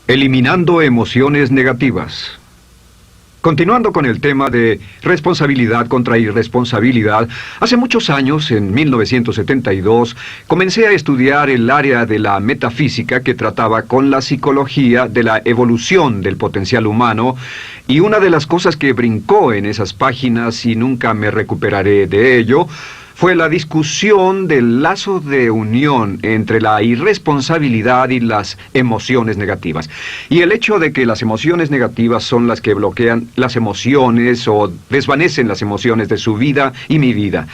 Eliminando emociones negativas. Continuando con el tema de responsabilidad contra irresponsabilidad, hace muchos años, en 1972, comencé a estudiar el área de la metafísica que trataba con la psicología de la evolución del potencial humano, y una de las cosas que brincó en esas páginas, y nunca me recuperaré de ello, fue la discusión del lazo de unión entre la irresponsabilidad y las emociones negativas. Y el hecho de que las emociones negativas son las que bloquean las emociones o desvanecen las emociones de su vida y mi vida.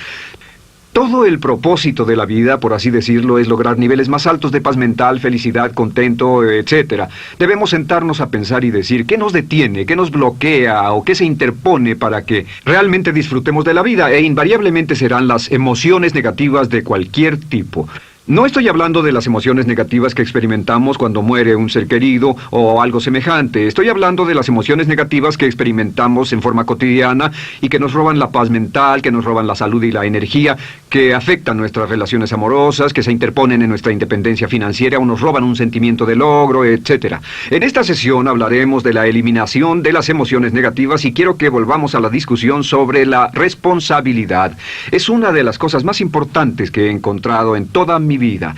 Todo el propósito de la vida, por así decirlo, es lograr niveles más altos de paz mental, felicidad, contento, etc. Debemos sentarnos a pensar y decir qué nos detiene, qué nos bloquea o qué se interpone para que realmente disfrutemos de la vida, e invariablemente serán las emociones negativas de cualquier tipo. No estoy hablando de las emociones negativas que experimentamos cuando muere un ser querido o algo semejante. Estoy hablando de las emociones negativas que experimentamos en forma cotidiana y que nos roban la paz mental, que nos roban la salud y la energía, que afectan nuestras relaciones amorosas, que se interponen en nuestra independencia financiera o nos roban un sentimiento de logro, etc. En esta sesión hablaremos de la eliminación de las emociones negativas y quiero que volvamos a la discusión sobre la responsabilidad. Es una de las cosas más importantes que he encontrado en toda mi vida.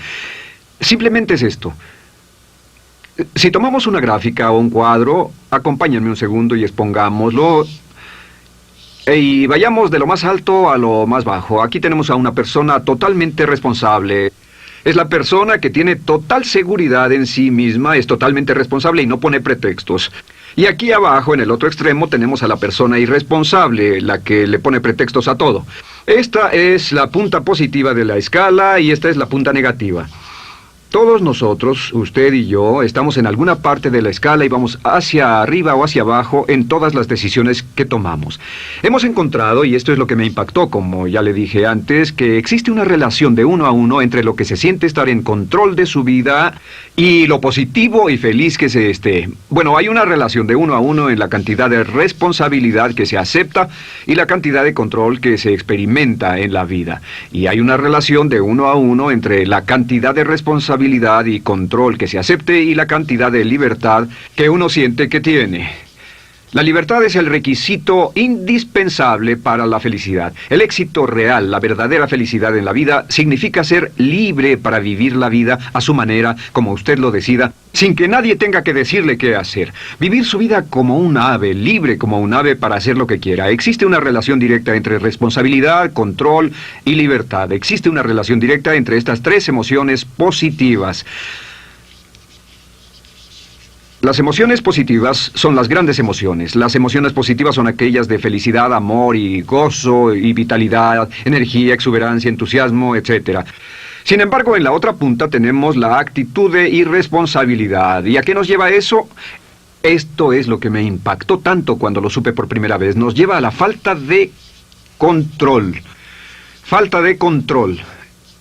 Simplemente es esto. Si tomamos una gráfica o un cuadro, acompáñenme un segundo y expongámoslo. Y vayamos de lo más alto a lo más bajo. Aquí tenemos a una persona totalmente responsable. Es la persona que tiene total seguridad en sí misma, es totalmente responsable y no pone pretextos. Y aquí abajo, en el otro extremo, tenemos a la persona irresponsable, la que le pone pretextos a todo. Esta es la punta positiva de la escala y esta es la punta negativa. Todos nosotros, usted y yo, estamos en alguna parte de la escala y vamos hacia arriba o hacia abajo en todas las decisiones que tomamos. Hemos encontrado, y esto es lo que me impactó, como ya le dije antes, que existe una relación de uno a uno entre lo que se siente estar en control de su vida y lo positivo y feliz que se esté. Bueno, hay una relación de uno a uno en la cantidad de responsabilidad que se acepta y la cantidad de control que se experimenta en la vida. Y hay una relación de uno a uno entre la cantidad de responsabilidad y control que se acepte y la cantidad de libertad que uno siente que tiene. La libertad es el requisito indispensable para la felicidad. El éxito real, la verdadera felicidad en la vida, significa ser libre para vivir la vida a su manera, como usted lo decida, sin que nadie tenga que decirle qué hacer. Vivir su vida como un ave, libre como un ave para hacer lo que quiera. Existe una relación directa entre responsabilidad, control y libertad. Existe una relación directa entre estas tres emociones positivas. Las emociones positivas son las grandes emociones. Las emociones positivas son aquellas de felicidad, amor y gozo y vitalidad, energía, exuberancia, entusiasmo, etc. Sin embargo, en la otra punta tenemos la actitud de irresponsabilidad. ¿Y a qué nos lleva eso? Esto es lo que me impactó tanto cuando lo supe por primera vez. Nos lleva a la falta de control. Falta de control.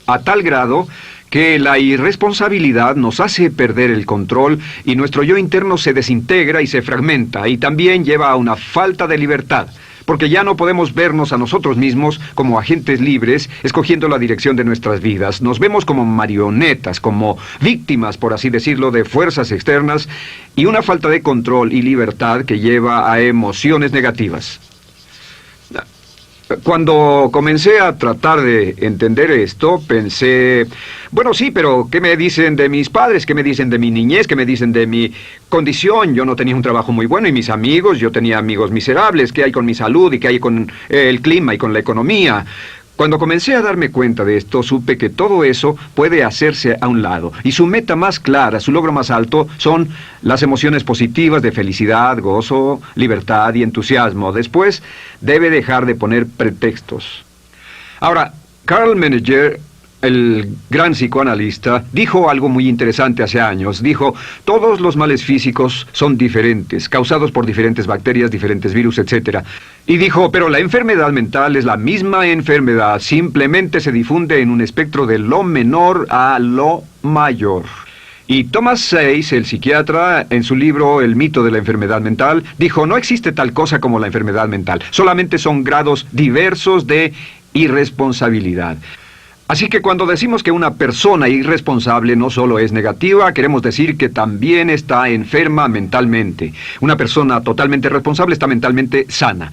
A tal grado que la irresponsabilidad nos hace perder el control y nuestro yo interno se desintegra y se fragmenta, y también lleva a una falta de libertad, porque ya no podemos vernos a nosotros mismos como agentes libres, escogiendo la dirección de nuestras vidas. Nos vemos como marionetas, como víctimas, por así decirlo, de fuerzas externas, y una falta de control y libertad que lleva a emociones negativas. Cuando comencé a tratar de entender esto, pensé, bueno, sí, pero ¿qué me dicen de mis padres? ¿Qué me dicen de mi niñez? ¿Qué me dicen de mi condición? Yo no tenía un trabajo muy bueno y mis amigos, yo tenía amigos miserables. ¿Qué hay con mi salud y qué hay con el clima y con la economía? Cuando comencé a darme cuenta de esto, supe que todo eso puede hacerse a un lado. Y su meta más clara, su logro más alto, son las emociones positivas de felicidad, gozo, libertad y entusiasmo. Después, debe dejar de poner pretextos. Ahora, Carl Menninger, el gran psicoanalista, dijo algo muy interesante hace años. Dijo, todos los males físicos son diferentes, causados por diferentes bacterias, diferentes virus, etc. Y dijo, pero la enfermedad mental es la misma enfermedad, simplemente se difunde en un espectro de lo menor a lo mayor. Y Thomas Sayce, el psiquiatra, en su libro El mito de la enfermedad mental, dijo, no existe tal cosa como la enfermedad mental, solamente son grados diversos de irresponsabilidad. Así que cuando decimos que una persona irresponsable no solo es negativa, queremos decir que también está enferma mentalmente. Una persona totalmente responsable está mentalmente sana.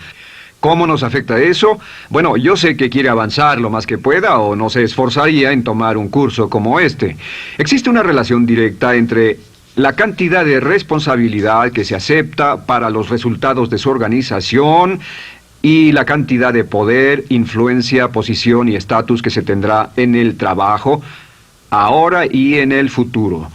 ¿Cómo nos afecta eso? Bueno, yo sé que quiere avanzar lo más que pueda o no se esforzaría en tomar un curso como este. Existe una relación directa entre la cantidad de responsabilidad que se acepta para los resultados de su organización y la cantidad de poder, influencia, posición y estatus que se tendrá en el trabajo, ahora y en el futuro.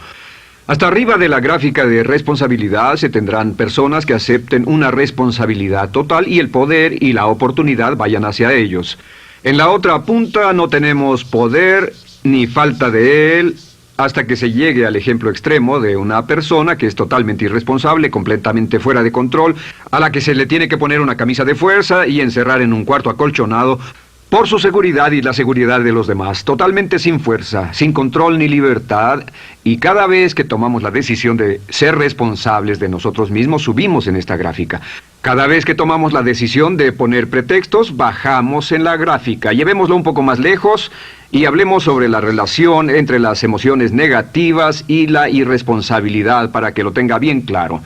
Hasta arriba de la gráfica de responsabilidad se tendrán personas que acepten una responsabilidad total y el poder y la oportunidad vayan hacia ellos. En la otra punta no tenemos poder ni falta de él, hasta que se llegue al ejemplo extremo de una persona que es totalmente irresponsable, completamente fuera de control, a la que se le tiene que poner una camisa de fuerza y encerrar en un cuarto acolchonado por su seguridad y la seguridad de los demás, totalmente sin fuerza, sin control ni libertad, y cada vez que tomamos la decisión de ser responsables de nosotros mismos, subimos en esta gráfica. Cada vez que tomamos la decisión de poner pretextos, bajamos en la gráfica. Llevémoslo un poco más lejos y hablemos sobre la relación entre las emociones negativas y la irresponsabilidad para que lo tenga bien claro.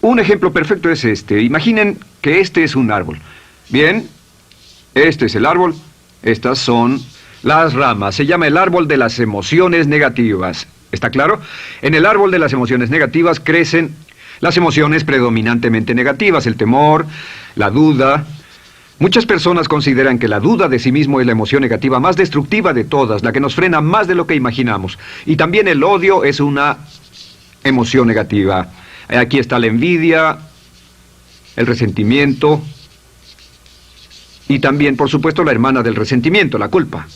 Un ejemplo perfecto es este. Imaginen que este es un árbol. Bien, este es el árbol. Estas son las ramas. Se llama el árbol de las emociones negativas. ¿Está claro? En el árbol de las emociones negativas crecen las emociones predominantemente negativas, el temor, la duda. Muchas personas consideran que la duda de sí mismo es la emoción negativa más destructiva de todas, la que nos frena más de lo que imaginamos. Y también el odio es una emoción negativa. Aquí está la envidia, el resentimiento y también, por supuesto, la hermana del resentimiento, la culpa.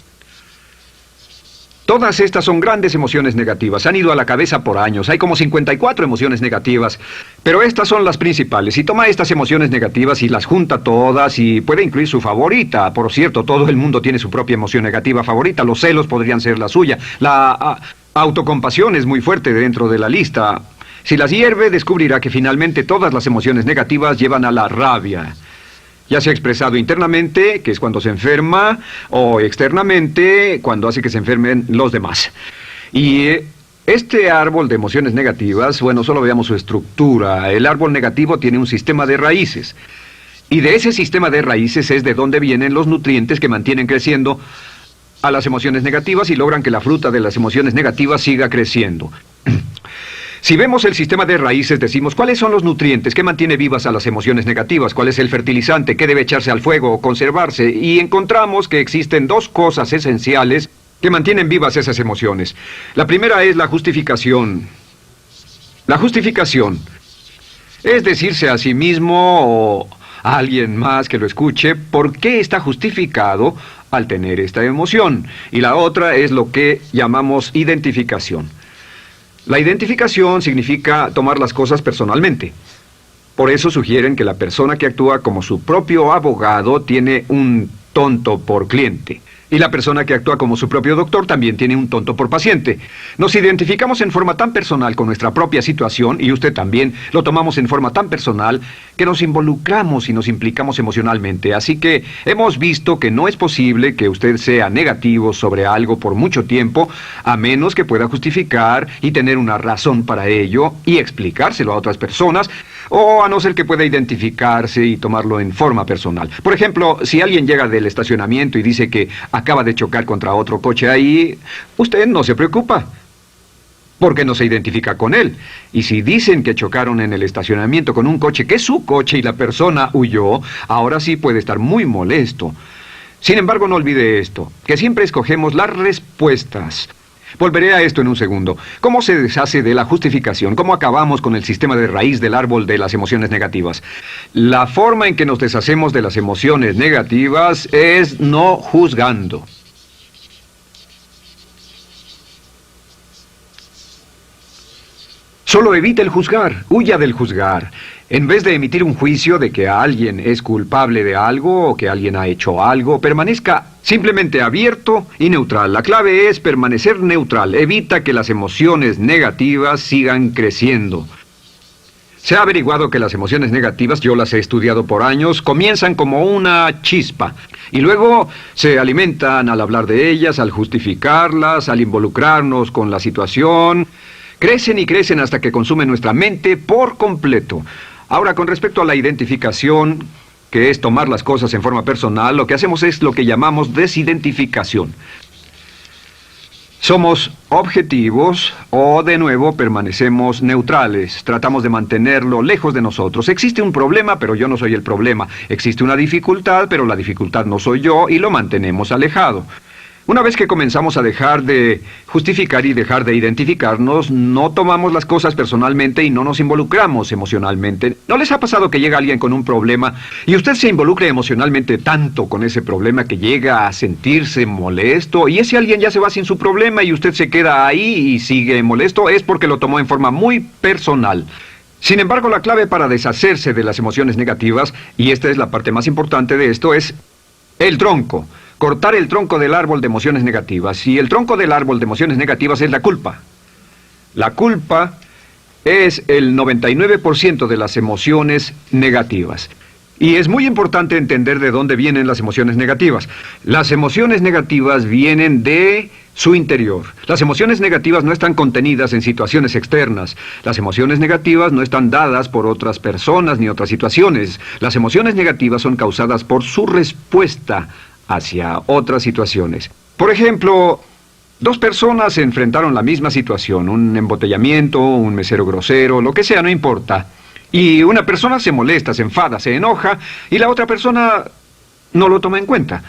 Todas estas son grandes emociones negativas. Han ido a la cabeza por años. Hay como 54 emociones negativas. Pero estas son las principales. Si toma estas emociones negativas y las junta todas y puede incluir su favorita. Por cierto, todo el mundo tiene su propia emoción negativa favorita. Los celos podrían ser la suya. La autocompasión es muy fuerte dentro de la lista. Si las hierve, descubrirá que finalmente todas las emociones negativas llevan a la rabia. Ya sea expresado internamente, que es cuando se enferma, o externamente, cuando hace que se enfermen los demás. Y este árbol de emociones negativas, bueno, solo veamos su estructura. El árbol negativo tiene un sistema de raíces. Y de ese sistema de raíces es de donde vienen los nutrientes que mantienen creciendo a las emociones negativas y logran que la fruta de las emociones negativas siga creciendo. Si vemos el sistema de raíces, decimos, ¿cuáles son los nutrientes que mantiene vivas a las emociones negativas? ¿Cuál es el fertilizante? ¿Qué debe echarse al fuego o conservarse? Y encontramos que existen dos cosas esenciales que mantienen vivas esas emociones. La primera es la justificación. La justificación es decirse a sí mismo o a alguien más que lo escuche por qué está justificado al tener esta emoción. Y la otra es lo que llamamos identificación. La identificación significa tomar las cosas personalmente. Por eso sugieren que la persona que actúa como su propio abogado tiene un tonto por cliente. Y la persona que actúa como su propio doctor también tiene un tonto por paciente. Nos identificamos en forma tan personal con nuestra propia situación, y usted también, lo tomamos en forma tan personal, que nos involucramos y nos implicamos emocionalmente. Así que hemos visto que no es posible que usted sea negativo sobre algo por mucho tiempo, a menos que pueda justificar y tener una razón para ello, y explicárselo a otras personas, o a no ser que pueda identificarse y tomarlo en forma personal. Por ejemplo, si alguien llega del estacionamiento y dice que acaba de chocar contra otro coche ahí, usted no se preocupa, porque no se identifica con él. Y si dicen que chocaron en el estacionamiento con un coche que es su coche y la persona huyó, ahora sí puede estar muy molesto. Sin embargo, no olvide esto, que siempre escogemos las respuestas. Volveré a esto en un segundo. ¿Cómo se deshace de la justificación? ¿Cómo acabamos con el sistema de raíz del árbol de las emociones negativas? La forma en que nos deshacemos de las emociones negativas es no juzgando. Solo evite el juzgar, huya del juzgar. En vez de emitir un juicio de que alguien es culpable de algo o que alguien ha hecho algo, permanezca simplemente abierto y neutral. La clave es permanecer neutral. Evita que las emociones negativas sigan creciendo. Se ha averiguado que las emociones negativas, yo las he estudiado por años, comienzan como una chispa y luego se alimentan al hablar de ellas, al justificarlas, al involucrarnos con la situación. Crecen y crecen hasta que consumen nuestra mente por completo. Ahora, con respecto a la identificación, que es tomar las cosas en forma personal, lo que hacemos es lo que llamamos desidentificación. Somos objetivos o, de nuevo, permanecemos neutrales. Tratamos de mantenerlo lejos de nosotros. Existe un problema, pero yo no soy el problema. Existe una dificultad, pero la dificultad no soy yo, y lo mantenemos alejado. Una vez que comenzamos a dejar de justificar y dejar de identificarnos, no tomamos las cosas personalmente y no nos involucramos emocionalmente. ¿No les ha pasado que llega alguien con un problema y usted se involucra emocionalmente tanto con ese problema que llega a sentirse molesto y ese alguien ya se va sin su problema y usted se queda ahí y sigue molesto? Es porque lo tomó en forma muy personal. Sin embargo, la clave para deshacerse de las emociones negativas, y esta es la parte más importante de esto, es el tronco. Cortar el tronco del árbol de emociones negativas. Y el tronco del árbol de emociones negativas es la culpa. La culpa es el 99% de las emociones negativas. Y es muy importante entender de dónde vienen las emociones negativas. Las emociones negativas vienen de su interior. Las emociones negativas no están contenidas en situaciones externas. Las emociones negativas no están dadas por otras personas ni otras situaciones. Las emociones negativas son causadas por su respuesta hacia otras situaciones. Por ejemplo, dos personas se enfrentaron la misma situación, un embotellamiento, un mesero grosero, lo que sea, no importa. Y una persona se molesta, se enfada, se enoja, y la otra persona no lo toma en cuenta.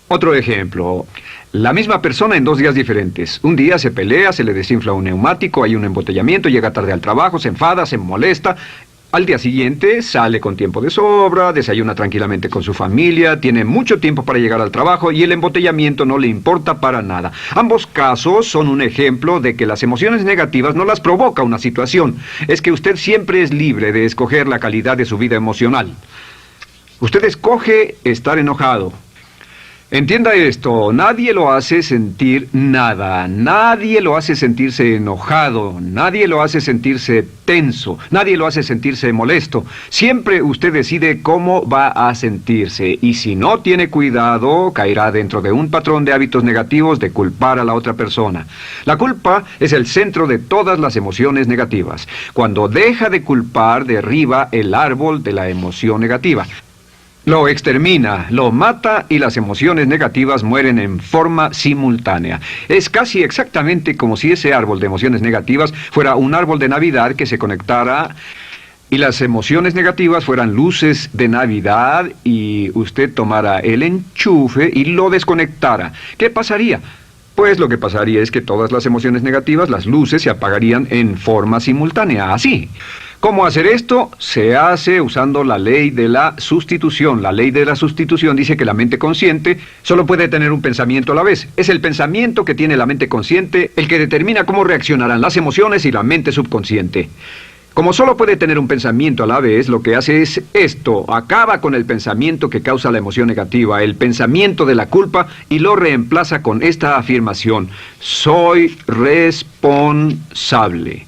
Otro ejemplo, la misma persona en 2 días diferentes. Un día se pelea, se le desinfla un neumático, hay un embotellamiento, llega tarde al trabajo, se enfada, se molesta. Al día siguiente sale con tiempo de sobra, desayuna tranquilamente con su familia, tiene mucho tiempo para llegar al trabajo y el embotellamiento no le importa para nada. Ambos casos son un ejemplo de que las emociones negativas no las provoca una situación. Es que usted siempre es libre de escoger la calidad de su vida emocional. Usted escoge estar enojado. Entienda esto, nadie lo hace sentir nada, nadie lo hace sentirse enojado, nadie lo hace sentirse tenso, nadie lo hace sentirse molesto. Siempre usted decide cómo va a sentirse y si no tiene cuidado, caerá dentro de un patrón de hábitos negativos de culpar a la otra persona. La culpa es el centro de todas las emociones negativas. Cuando deja de culpar, derriba el árbol de la emoción negativa. Lo extermina, lo mata y las emociones negativas mueren en forma simultánea. Es casi exactamente como si ese árbol de emociones negativas fuera un árbol de Navidad que se conectara y las emociones negativas fueran luces de Navidad y usted tomara el enchufe y lo desconectara. ¿Qué pasaría? Pues lo que pasaría es que todas las emociones negativas, las luces, se apagarían en forma simultánea, así. ¿Cómo hacer esto? Se hace usando la ley de la sustitución. La ley de la sustitución dice que la mente consciente solo puede tener un pensamiento a la vez. Es el pensamiento que tiene la mente consciente el que determina cómo reaccionarán las emociones y la mente subconsciente. Como solo puede tener un pensamiento a la vez, lo que hace es esto: acaba con el pensamiento que causa la emoción negativa, el pensamiento de la culpa, y lo reemplaza con esta afirmación: soy responsable.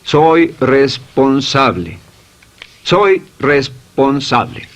Soy responsable. Soy responsable.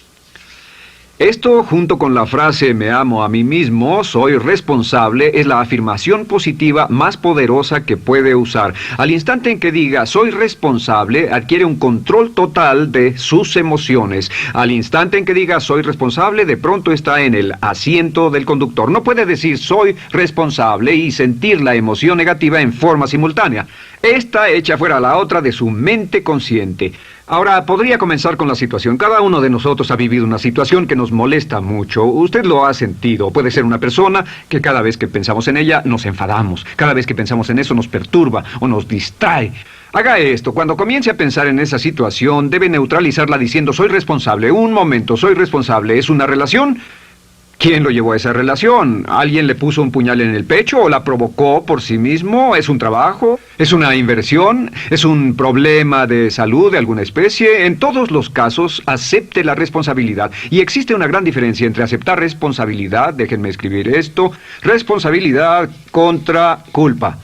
Esto, junto con la frase me amo a mí mismo, soy responsable, es la afirmación positiva más poderosa que puede usar. Al instante en que diga soy responsable, adquiere un control total de sus emociones. Al instante en que diga soy responsable, de pronto está en el asiento del conductor. No puede decir soy responsable y sentir la emoción negativa en forma simultánea. Esta echa fuera la otra de su mente consciente. Ahora, podría comenzar con la situación. Cada uno de nosotros ha vivido una situación que nos molesta mucho. Usted lo ha sentido. Puede ser una persona que cada vez que pensamos en ella nos enfadamos. Cada vez que pensamos en eso nos perturba o nos distrae. Haga esto. Cuando comience a pensar en esa situación, debe neutralizarla diciendo soy responsable. Un momento, soy responsable. ¿Es una relación? ¿Quién lo llevó a esa relación? ¿Alguien le puso un puñal en el pecho o la provocó por sí mismo? ¿Es un trabajo? ¿Es una inversión? ¿Es un problema de salud de alguna especie? En todos los casos, acepte la responsabilidad. Y existe una gran diferencia entre aceptar responsabilidad, déjenme escribir esto, responsabilidad contra culpa.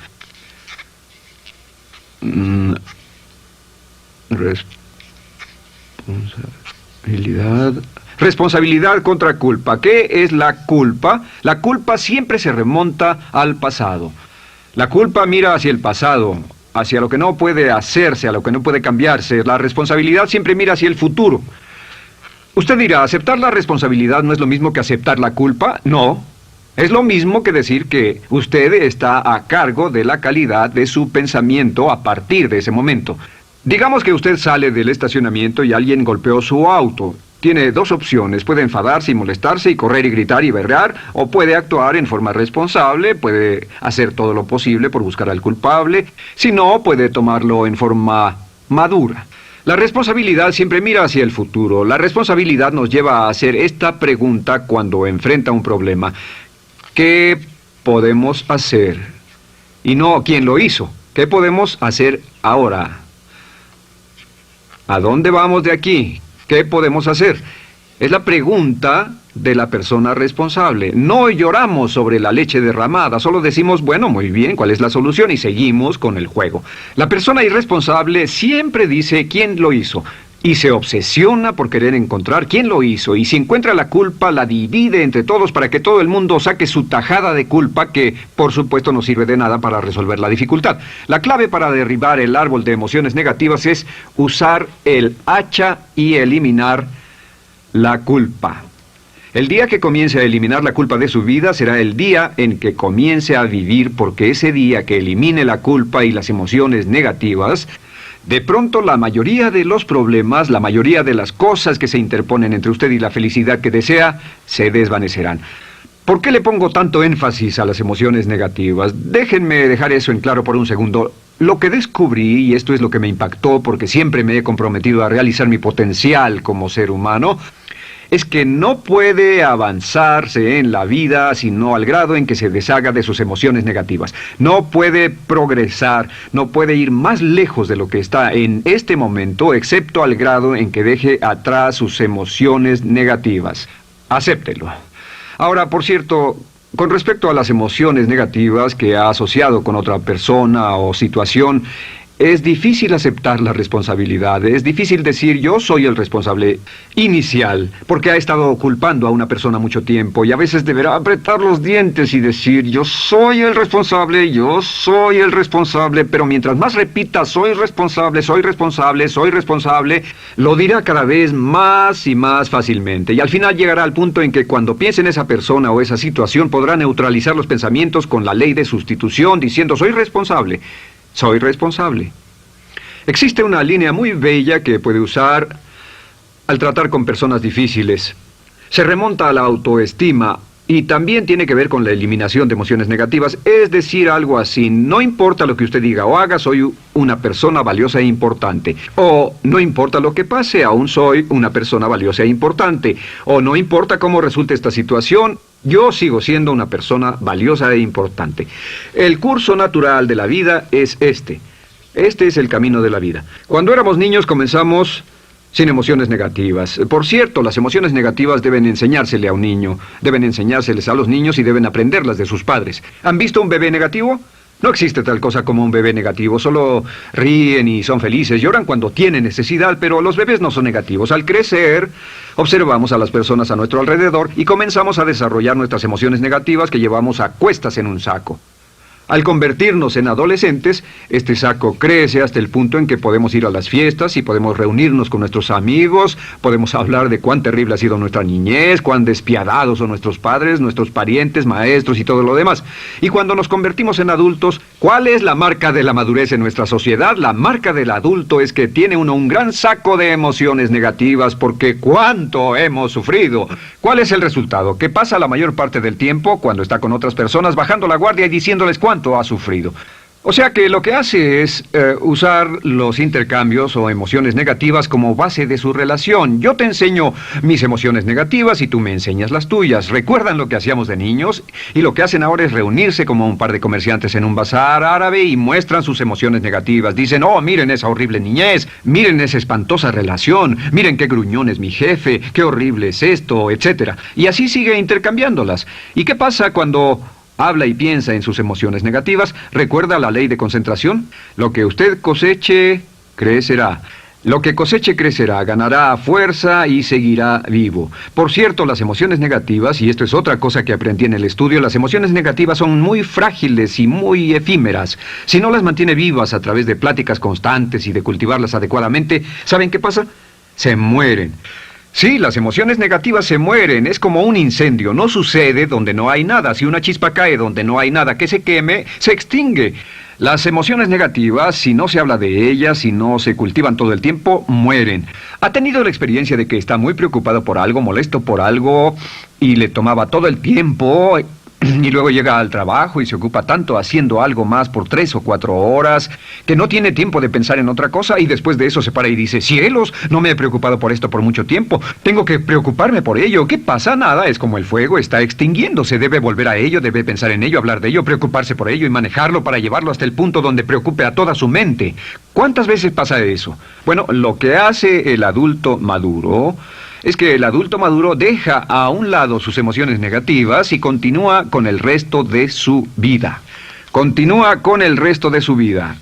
Responsabilidad. Responsabilidad contra culpa. ¿Qué es la culpa? La culpa siempre se remonta al pasado. La culpa mira hacia el pasado, hacia lo que no puede hacerse, a lo que no puede cambiarse. La responsabilidad siempre mira hacia el futuro. Usted dirá, ¿aceptar la responsabilidad no es lo mismo que aceptar la culpa? No. Es lo mismo que decir que usted está a cargo de la calidad de su pensamiento a partir de ese momento. Digamos que usted sale del estacionamiento y alguien golpeó su auto. Tiene dos opciones: puede enfadarse y molestarse y correr y gritar y berrear, o puede actuar en forma responsable, puede hacer todo lo posible por buscar al culpable. Si no, puede tomarlo en forma madura. La responsabilidad siempre mira hacia el futuro. La responsabilidad nos lleva a hacer esta pregunta cuando enfrenta un problema: ¿qué podemos hacer? Y no quién lo hizo. ¿Qué podemos hacer ahora? ¿A dónde vamos de aquí? ¿Qué podemos hacer? Es la pregunta de la persona responsable. No lloramos sobre la leche derramada, solo decimos, bueno, muy bien, ¿cuál es la solución? Y seguimos con el juego. La persona irresponsable siempre dice quién lo hizo y se obsesiona por querer encontrar quién lo hizo, y si encuentra la culpa la divide entre todos para que todo el mundo saque su tajada de culpa, que por supuesto no sirve de nada para resolver la dificultad. La clave para derribar el árbol de emociones negativas es usar el hacha y eliminar la culpa. El día que comience a eliminar la culpa de su vida será el día en que comience a vivir, porque ese día que elimine la culpa y las emociones negativas, de pronto la mayoría de los problemas, la mayoría de las cosas que se interponen entre usted y la felicidad que desea, se desvanecerán. ¿Por qué le pongo tanto énfasis a las emociones negativas? Déjenme dejar eso en claro por un segundo. Lo que descubrí, y esto es lo que me impactó porque siempre me he comprometido a realizar mi potencial como ser humano, es que no puede avanzarse en la vida sino al grado en que se deshaga de sus emociones negativas. No puede progresar, no puede ir más lejos de lo que está en este momento, excepto al grado en que deje atrás sus emociones negativas. Acéptelo. Ahora, por cierto, con respecto a las emociones negativas que ha asociado con otra persona o situación, es difícil aceptar la responsabilidad, es difícil decir yo soy el responsable inicial, porque ha estado culpando a una persona mucho tiempo y a veces deberá apretar los dientes y decir yo soy el responsable, pero mientras más repita soy responsable, lo dirá cada vez más y más fácilmente, y al final llegará al punto en que cuando piense en esa persona o esa situación podrá neutralizar los pensamientos con la ley de sustitución diciendo soy responsable. Soy responsable. Existe una línea muy bella que puede usar al tratar con personas difíciles. Se remonta a la autoestima y también tiene que ver con la eliminación de emociones negativas. Es decir, algo así: no importa lo que usted diga o haga, soy una persona valiosa e importante. O no importa lo que pase, aún soy una persona valiosa e importante. O no importa cómo resulte esta situación, yo sigo siendo una persona valiosa e importante. El curso natural de la vida es este. Este es el camino de la vida. Cuando éramos niños comenzamos sin emociones negativas. Por cierto, las emociones negativas deben enseñársele a un niño. Deben enseñárseles a los niños y deben aprenderlas de sus padres. ¿Han visto un bebé negativo? No existe tal cosa como un bebé negativo, solo ríen y son felices, lloran cuando tienen necesidad, pero los bebés no son negativos. Al crecer, observamos a las personas a nuestro alrededor y comenzamos a desarrollar nuestras emociones negativas que llevamos a cuestas en un saco. Al convertirnos en adolescentes, este saco crece hasta el punto en que podemos ir a las fiestas y podemos reunirnos con nuestros amigos, podemos hablar de cuán terrible ha sido nuestra niñez, cuán despiadados son nuestros padres, nuestros parientes, maestros y todo lo demás. Y cuando nos convertimos en adultos, ¿cuál es la marca de la madurez en nuestra sociedad? La marca del adulto es que tiene uno un gran saco de emociones negativas porque ¿cuánto hemos sufrido? ¿Cuál es el resultado? Que pasa la mayor parte del tiempo cuando está con otras personas bajando la guardia y diciéndoles cuánto ha sufrido. O sea que lo que hace es usar los intercambios o emociones negativas como base de su relación. Yo te enseño mis emociones negativas y tú me enseñas las tuyas. ¿Recuerdan lo que hacíamos de niños? Y lo que hacen ahora es reunirse como un par de comerciantes en un bazar árabe y muestran sus emociones negativas. Dicen, oh, miren esa horrible niñez, miren esa espantosa relación, miren qué gruñón es mi jefe, qué horrible es esto, etc. Y así sigue intercambiándolas. ¿Y qué pasa cuando habla y piensa en sus emociones negativas? ¿Recuerda la ley de concentración? Lo que usted coseche, crecerá. Lo que coseche crecerá, ganará fuerza y seguirá vivo. Por cierto, las emociones negativas, y esto es otra cosa que aprendí en el estudio, las emociones negativas son muy frágiles y muy efímeras. Si no las mantiene vivas a través de pláticas constantes y de cultivarlas adecuadamente, ¿saben qué pasa? Se mueren. Sí, las emociones negativas se mueren, es como un incendio, no sucede donde no hay nada. Si una chispa cae donde no hay nada que se queme, se extingue. Las emociones negativas, si no se habla de ellas, si no se cultivan todo el tiempo, mueren. ¿Ha tenido la experiencia de que está muy preocupado por algo, molesto por algo, y le tomaba todo el tiempo, y luego llega al trabajo y se ocupa tanto haciendo algo más por 3 o 4 horas, que no tiene tiempo de pensar en otra cosa, y después de eso se para y dice, cielos, no me he preocupado por esto por mucho tiempo, tengo que preocuparme por ello? ¿Qué pasa? Nada, es como el fuego, está extinguiéndose, debe volver a ello, debe pensar en ello, hablar de ello, preocuparse por ello y manejarlo para llevarlo hasta el punto donde preocupe a toda su mente. ¿Cuántas veces pasa eso? Bueno, lo que hace el adulto maduro es que el adulto maduro deja a un lado sus emociones negativas y continúa con el resto de su vida. Continúa con el resto de su vida.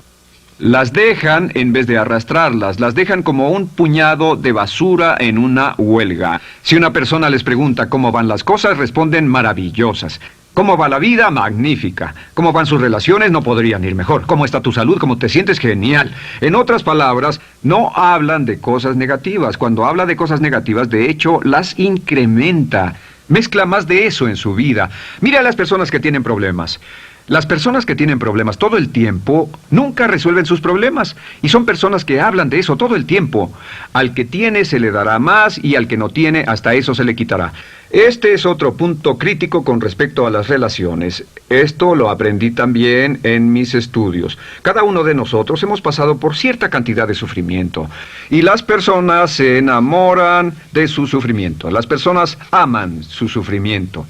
Las dejan en vez de arrastrarlas, las dejan como un puñado de basura en una huelga. Si una persona les pregunta cómo van las cosas, responden maravillosas. ¿Cómo va la vida? Magnífica. ¿Cómo van sus relaciones? No podrían ir mejor. ¿Cómo está tu salud? ¿Cómo te sientes? Genial. En otras palabras, no hablan de cosas negativas. Cuando habla de cosas negativas, de hecho, las incrementa. Mezcla más de eso en su vida. Mira a las personas que tienen problemas. Las personas que tienen problemas todo el tiempo nunca resuelven sus problemas, y son personas que hablan de eso todo el tiempo. Al que tiene se le dará más, y al que no tiene hasta eso se le quitará. Este es otro punto crítico con respecto a las relaciones. Esto lo aprendí también en mis estudios. Cada uno de nosotros hemos pasado por cierta cantidad de sufrimiento, y las personas se enamoran de su sufrimiento. Las personas aman su sufrimiento.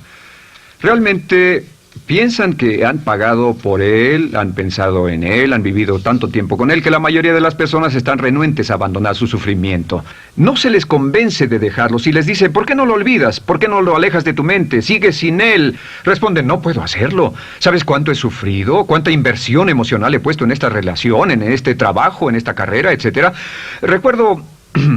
Realmente piensan que han pagado por él, han pensado en él, han vivido tanto tiempo con él, que la mayoría de las personas están renuentes a abandonar su sufrimiento. No se les convence de dejarlo. Si les dice, ¿por qué no lo olvidas? ¿Por qué no lo alejas de tu mente? ¿Sigues sin él? Responden, no puedo hacerlo. ¿Sabes cuánto he sufrido? ¿Cuánta inversión emocional he puesto en esta relación, en este trabajo, en esta carrera, etcétera? Recuerdo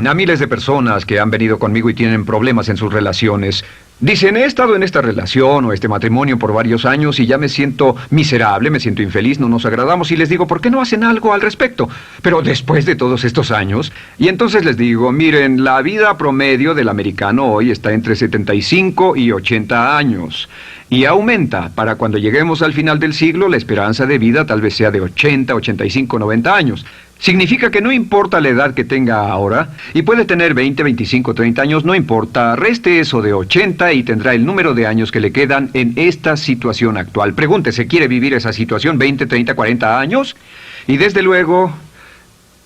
a miles de personas que han venido conmigo y tienen problemas en sus relaciones. Dicen, he estado en esta relación o este matrimonio por varios años y ya me siento miserable, me siento infeliz, no nos agradamos, y les digo, ¿por qué no hacen algo al respecto? Pero después de todos estos años, y entonces les digo, miren, la vida promedio del americano hoy está entre 75 y 80 años. Y aumenta. Para cuando lleguemos al final del siglo, la esperanza de vida tal vez sea de 80, 85, 90 años. Significa que no importa la edad que tenga ahora, y puede tener 20, 25, 30 años, no importa, reste eso de 80 y tendrá el número de años que le quedan en esta situación actual. Pregúntese, ¿quiere vivir esa situación 20, 30, 40 años? Y desde luego,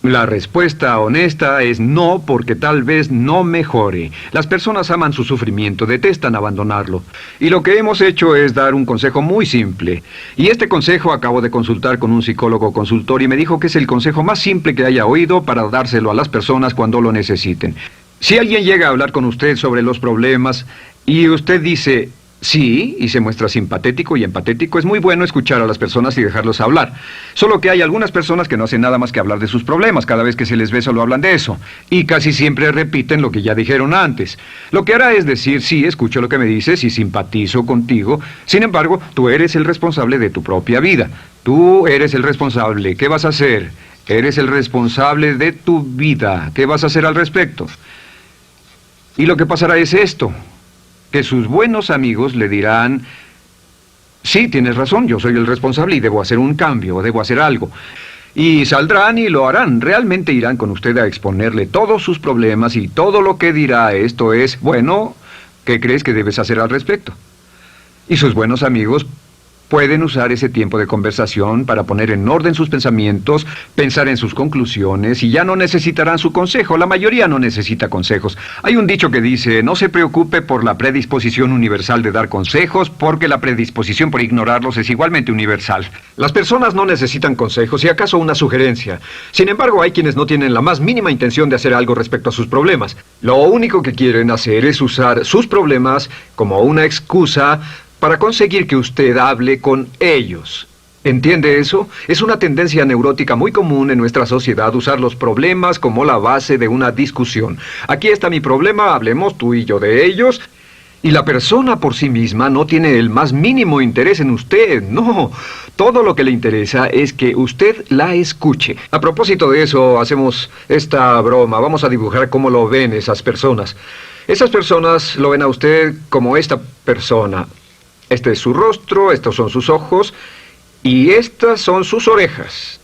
la respuesta honesta es no, porque tal vez no mejore. Las personas aman su sufrimiento, detestan abandonarlo. Y lo que hemos hecho es dar un consejo muy simple. Y este consejo acabo de consultar con un psicólogo consultor y me dijo que es el consejo más simple que haya oído para dárselo a las personas cuando lo necesiten. Si alguien llega a hablar con usted sobre los problemas y usted dice sí, y se muestra simpatético y empatético, es muy bueno escuchar a las personas y dejarlos hablar. Solo que hay algunas personas que no hacen nada más que hablar de sus problemas. Cada vez que se les ve solo hablan de eso. Y casi siempre repiten lo que ya dijeron antes. Lo que hará es decir, sí, escucho lo que me dices y simpatizo contigo. Sin embargo, tú eres el responsable de tu propia vida. Tú eres el responsable. ¿Qué vas a hacer? Eres el responsable de tu vida. ¿Qué vas a hacer al respecto? Y lo que pasará es esto, que sus buenos amigos le dirán, sí, tienes razón, yo soy el responsable y debo hacer un cambio, debo hacer algo. Y saldrán y lo harán, realmente irán con usted a exponerle todos sus problemas y todo lo que dirá esto es, bueno, ¿qué crees que debes hacer al respecto? Y sus buenos amigos pueden usar ese tiempo de conversación para poner en orden sus pensamientos, pensar en sus conclusiones, y ya no necesitarán su consejo. La mayoría no necesita consejos. Hay un dicho que dice, no se preocupe por la predisposición universal de dar consejos, porque la predisposición por ignorarlos es igualmente universal. Las personas no necesitan consejos, si acaso una sugerencia. Sin embargo, hay quienes no tienen la más mínima intención de hacer algo respecto a sus problemas. Lo único que quieren hacer es usar sus problemas como una excusa para conseguir que usted hable con ellos. ¿Entiende eso? Es una tendencia neurótica muy común en nuestra sociedad usar los problemas como la base de una discusión. Aquí está mi problema, hablemos tú y yo de ellos. Y la persona por sí misma no tiene el más mínimo interés en usted, no. Todo lo que le interesa es que usted la escuche. A propósito de eso, hacemos esta broma. Vamos a dibujar cómo lo ven esas personas. Esas personas lo ven a usted como esta persona. Este es su rostro, estos son sus ojos y estas son sus orejas.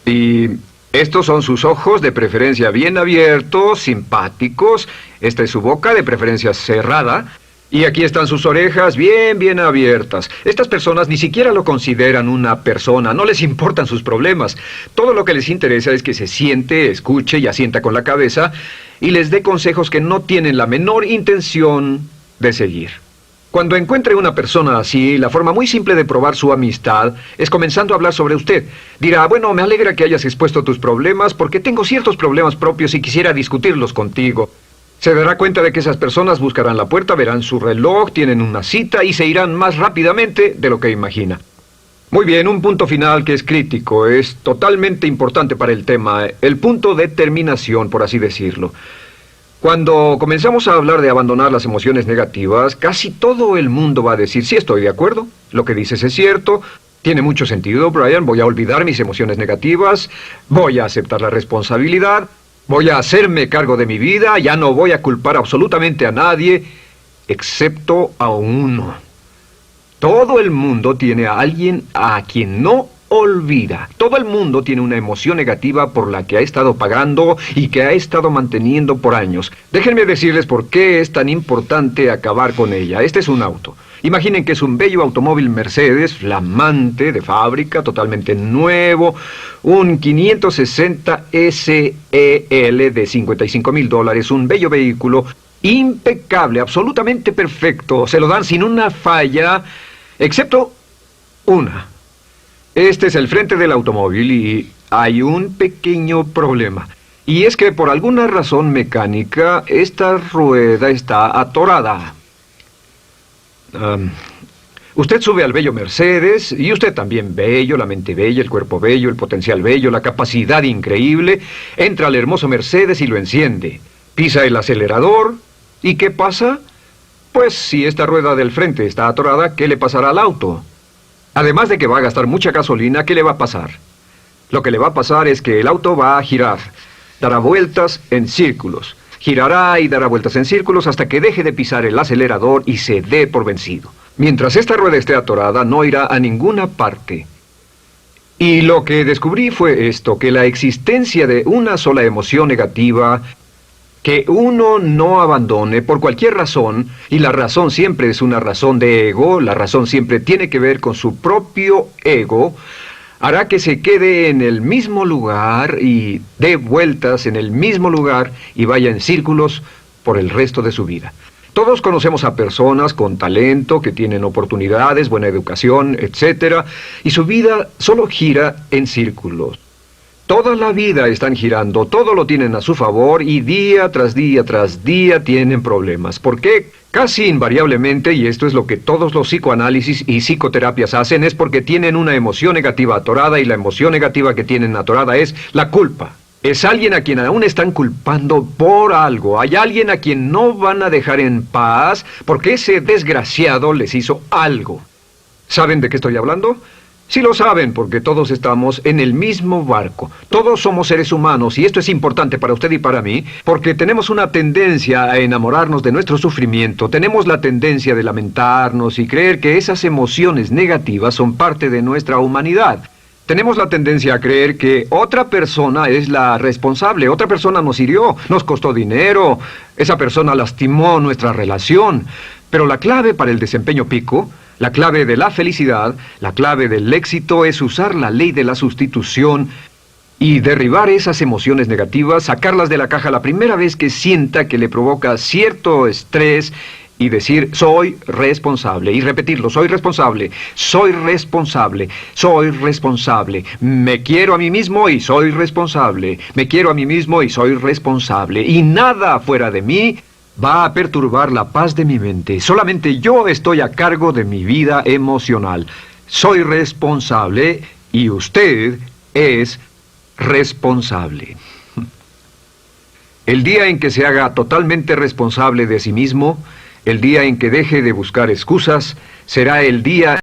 Y estos son sus ojos, de preferencia bien abiertos, simpáticos. Esta es su boca, de preferencia cerrada. Y aquí están sus orejas bien abiertas. Estas personas ni siquiera lo consideran una persona, no les importan sus problemas. Todo lo que les interesa es que se siente, escuche y asienta con la cabeza y les dé consejos que no tienen la menor intención de seguir. Cuando encuentre una persona así, la forma muy simple de probar su amistad es comenzando a hablar sobre usted. Dirá, bueno, me alegra que hayas expuesto tus problemas porque tengo ciertos problemas propios y quisiera discutirlos contigo. Se dará cuenta de que esas personas buscarán la puerta, verán su reloj, tienen una cita y se irán más rápidamente de lo que imagina. Muy bien, un punto final que es crítico, es totalmente importante para el tema, el punto de terminación, por así decirlo. Cuando comenzamos a hablar de abandonar las emociones negativas, casi todo el mundo va a decir, sí, estoy de acuerdo, lo que dices es cierto, tiene mucho sentido, Brian, voy a olvidar mis emociones negativas, voy a aceptar la responsabilidad, voy a hacerme cargo de mi vida, ya no voy a culpar absolutamente a nadie, excepto a uno. Todo el mundo tiene a alguien a quien no olvida. Todo el mundo tiene una emoción negativa por la que ha estado pagando y que ha estado manteniendo por años. Déjenme decirles por qué es tan importante acabar con ella. Este es un auto. Imaginen que es un bello automóvil Mercedes, flamante, de fábrica, totalmente nuevo, un 560 SEL de $55,000, un bello vehículo, impecable, absolutamente perfecto. Se lo dan sin una falla, excepto una. Este es el frente del automóvil y hay un pequeño problema. Y es que por alguna razón mecánica, esta rueda está atorada. Usted sube al bello Mercedes, y usted también bello, la mente bella, el cuerpo bello, el potencial bello, la capacidad increíble. Entra al hermoso Mercedes y lo enciende. Pisa el acelerador, ¿y qué pasa? Pues si esta rueda del frente está atorada, ¿qué le pasará al auto? Además de que va a gastar mucha gasolina, ¿qué le va a pasar? Lo que le va a pasar es que el auto va a girar, dará vueltas en círculos. Girará y dará vueltas en círculos hasta que deje de pisar el acelerador y se dé por vencido. Mientras esta rueda esté atorada, no irá a ninguna parte. Y lo que descubrí fue esto, que la existencia de una sola emoción negativa que uno no abandone por cualquier razón, y la razón siempre es una razón de ego, la razón siempre tiene que ver con su propio ego, hará que se quede en el mismo lugar y dé vueltas en el mismo lugar y vaya en círculos por el resto de su vida. Todos conocemos a personas con talento, que tienen oportunidades, buena educación, etc., y su vida solo gira en círculos. Toda la vida están girando, todo lo tienen a su favor y día tras día tras día tienen problemas. ¿Por qué? Casi invariablemente, y esto es lo que todos los psicoanálisis y psicoterapias hacen, es porque tienen una emoción negativa atorada y la emoción negativa que tienen atorada es la culpa. Es alguien a quien aún están culpando por algo. Hay alguien a quien no van a dejar en paz porque ese desgraciado les hizo algo. ¿Saben de qué estoy hablando? Sí lo saben, porque todos estamos en el mismo barco. Todos somos seres humanos, y esto es importante para usted y para mí, porque tenemos una tendencia a enamorarnos de nuestro sufrimiento. Tenemos la tendencia de lamentarnos y creer que esas emociones negativas son parte de nuestra humanidad. Tenemos la tendencia a creer que otra persona es la responsable, otra persona nos hirió, nos costó dinero, esa persona lastimó nuestra relación. Pero la clave para el desempeño pico, la clave de la felicidad, la clave del éxito es usar la ley de la sustitución y derribar esas emociones negativas, sacarlas de la caja la primera vez que sienta que le provoca cierto estrés y decir, soy responsable, y repetirlo, soy responsable, soy responsable, soy responsable, me quiero a mí mismo y soy responsable, me quiero a mí mismo y soy responsable, y nada fuera de mí va a perturbar la paz de mi mente. Solamente yo estoy a cargo de mi vida emocional. Soy responsable y usted es responsable. El día en que se haga totalmente responsable de sí mismo, el día en que deje de buscar excusas, será el día